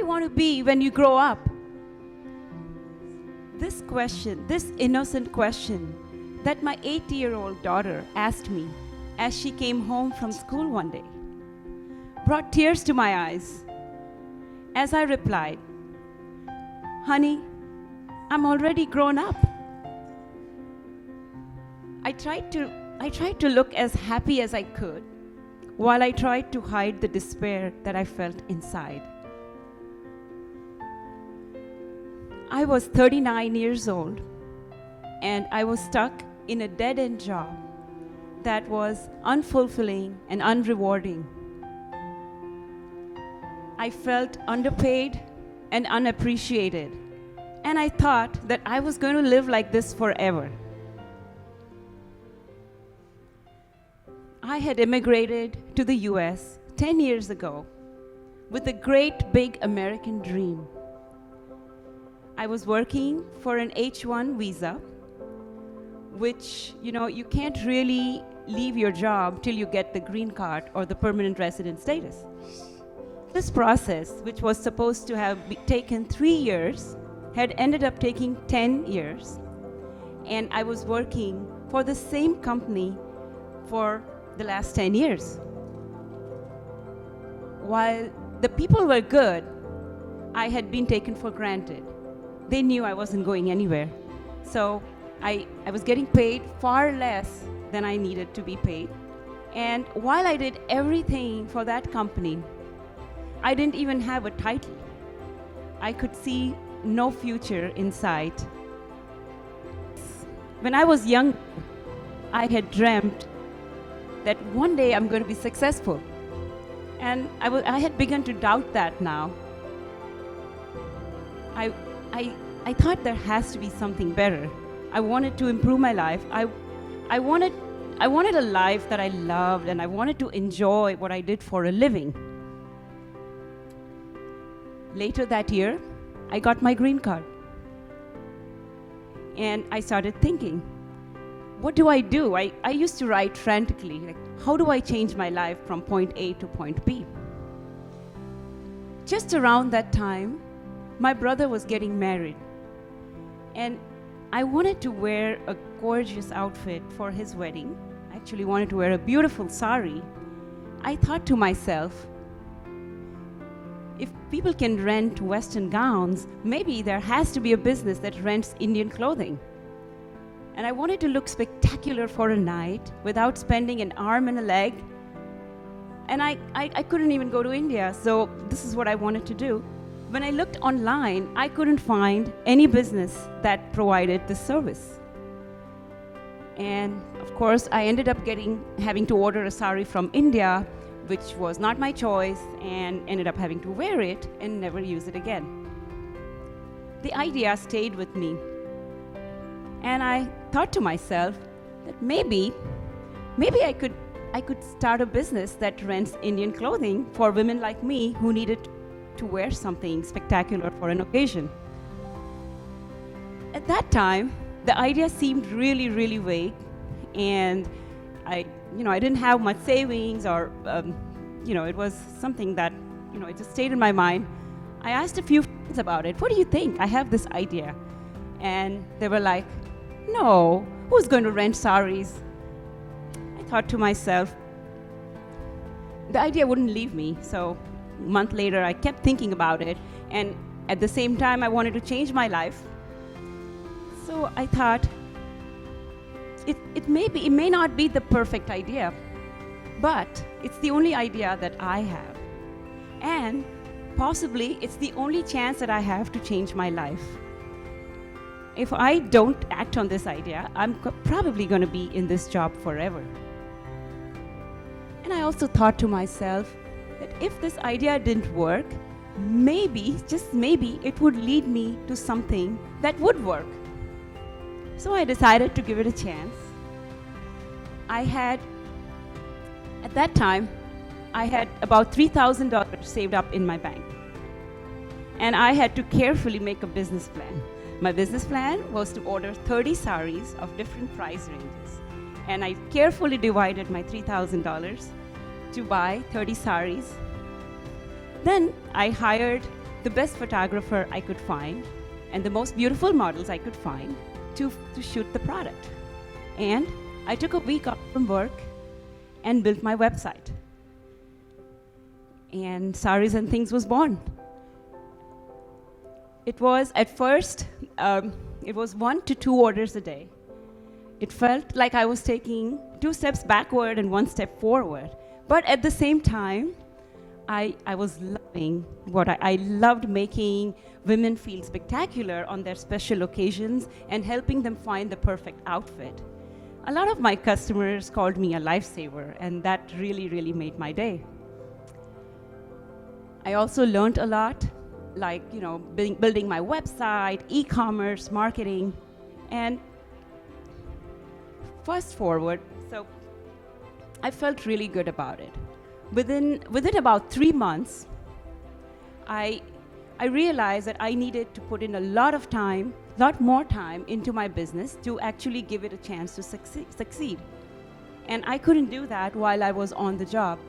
want to be when you grow up? This question, this innocent question that my 8-year-old daughter asked me as she came home from school one day, brought tears to my eyes as I replied, "Honey, I'm already grown up." I tried to look as happy as I could while I tried to hide the despair that I felt inside. I was 39 years old and I was stuck in a dead-end job that was unfulfilling and unrewarding. I felt underpaid and unappreciated, and I thought that I was going to live like this forever. I had immigrated to the US 10 years ago with a great big American dream. I was working for an H-1 visa, which, you can't really leave your job till you get the green card or the permanent resident status. This process, which was supposed to have taken 3 years, had ended up taking 10 years. And I was working for the same company for the last 10 years. While the people were good, I had been taken for granted. They knew I wasn't going anywhere. So I was getting paid far less than I needed to be paid. And while I did everything for that company, I didn't even have a title. I could see no future in sight. When I was young, I had dreamt that one day I'm going to be successful. And I had begun to doubt that now. I thought there has to be something better. I wanted to improve my life. I wanted a life that I loved, and I wanted to enjoy what I did for a living. Later that year, I got my green card. And I started thinking, what do I do? I used to write frantically, like, how do I change my life from point A to point B? Just around that time, my brother was getting married. And I wanted to wear a gorgeous outfit for his wedding. I actually wanted to wear a beautiful sari. I thought to myself, if people can rent Western gowns, maybe there has to be a business that rents Indian clothing. And I wanted to look spectacular for a night without spending an arm and a leg. And I couldn't even go to India, so this is what I wanted to do. When I looked online, I couldn't find any business that provided this service. And of course, I ended up having to order a sari from India, which was not my choice, and ended up having to wear it and never use it again. The idea stayed with me. And I thought to myself that maybe I could start a business that rents Indian clothing for women like me who needed to wear something spectacular for an occasion. At that time, the idea seemed really, really vague, and I didn't have much savings, or it was something that it just stayed in my mind. I asked a few friends about it. What do you think? I have this idea. And they were like, no, who's going to rent saris? I thought to myself, the idea wouldn't leave me. So a month later, I kept thinking about it. And at the same time, I wanted to change my life. So I thought, it may not be the perfect idea, but it's the only idea that I have. And possibly, it's the only chance that I have to change my life. If I don't act on this idea, I'm probably going to be in this job forever. And I also thought to myself that if this idea didn't work, maybe, just maybe, it would lead me to something that would work. So I decided to give it a chance. At that time, I had about $3,000 saved up in my bank. And I had to carefully make a business plan. My business plan was to order 30 saris of different price ranges. And I carefully divided my $3,000 to buy 30 saris. Then I hired the best photographer I could find and the most beautiful models I could find to shoot the product. And I took a week off from work and built my website. And Saris and Things was born. It was, at first, it was 1 to 2 orders a day. It felt like I was taking 2 steps backward and 1 step forward. But at the same time, I was loving what I loved making women feel spectacular on their special occasions and helping them find the perfect outfit. A lot of my customers called me a lifesaver, and that really, really made my day. I also learned a lot, like, building my website, e-commerce, marketing, and fast forward, so I felt really good about it. Within about 3 months, I realized that I needed to put in a lot more time into my business to actually give it a chance to succeed. And I couldn't do that while I was on the job.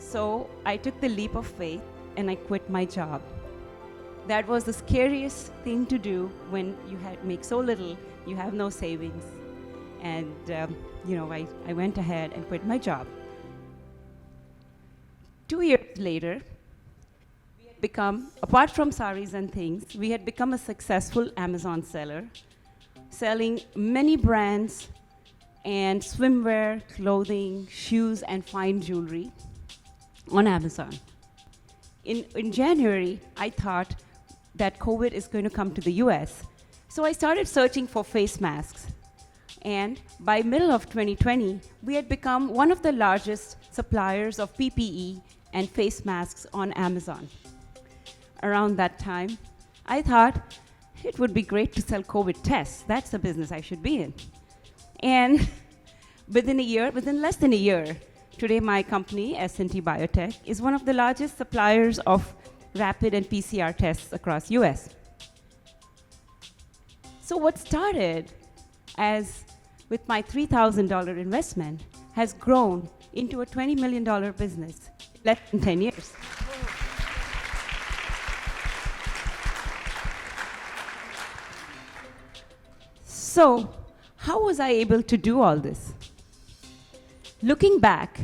So I took the leap of faith and I quit my job. That was the scariest thing to do when you make so little, you have no savings. And I went ahead and quit my job. 2 years later, apart from Saris and Things, we had become a successful Amazon seller, selling many brands and swimwear, clothing, shoes, and fine jewelry on Amazon. In January, I thought that COVID is going to come to the US. So I started searching for face masks. And by middle of 2020, we had become one of the largest suppliers of PPE and face masks on Amazon. Around that time, I thought it would be great to sell COVID tests. That's the business I should be in. And within less than a year, today my company, S&T Biotech, is one of the largest suppliers of rapid and PCR tests across US. So what started as with my $3,000 investment has grown into a $20 million business in less than 10 years. So, how was I able to do all this? Looking back,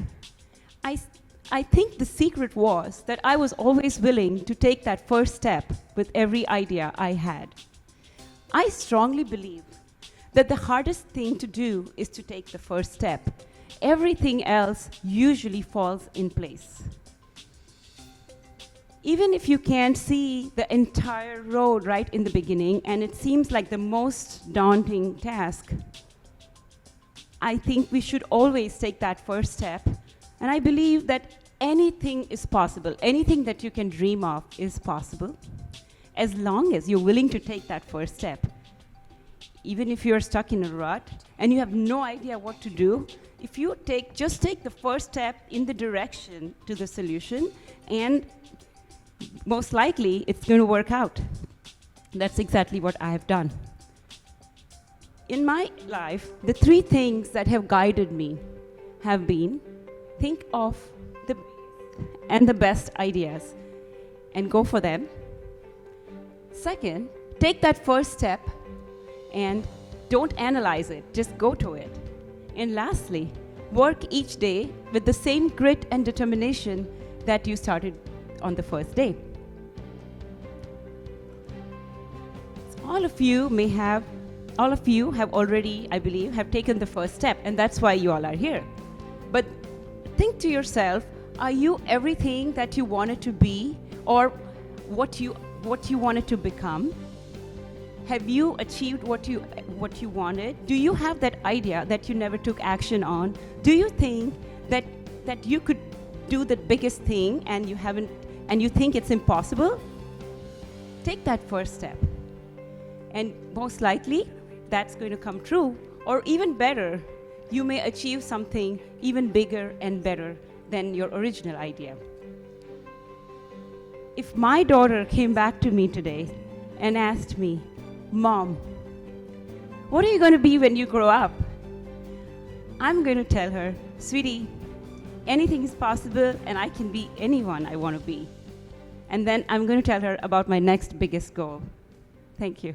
I think the secret was that I was always willing to take that first step with every idea I had. I strongly believe that the hardest thing to do is to take the first step. Everything else usually falls in place. Even if you can't see the entire road right in the beginning and it seems like the most daunting task, I think we should always take that first step. And I believe that anything is possible. Anything that you can dream of is possible, as long as you're willing to take that first step. Even if you're stuck in a rut and you have no idea what to do, if you just take the first step in the direction to the solution, and most likely it's going to work out. That's exactly what I have done. In my life, the 3 things that have guided me have been: think of the best ideas and go for them. Second, take that first step and don't analyze it, just go to it. And lastly, work each day with the same grit and determination that you started on the first day. So all of you have already, I believe, have taken the first step, and that's why you all are here. But think to yourself, are you everything that you wanted to be, or what you wanted to become? Have you achieved what you wanted? Do you have that idea that you never took action on? Do you think that you could do the biggest thing and you haven't, and you think it's impossible? Take that first step. And most likely, that's going to come true. Or even better, you may achieve something even bigger and better than your original idea. If my daughter came back to me today and asked me, "Mom, what are you going to be when you grow up?" I'm going to tell her, "Sweetie, anything is possible and I can be anyone I want to be." And then I'm going to tell her about my next biggest goal. Thank you.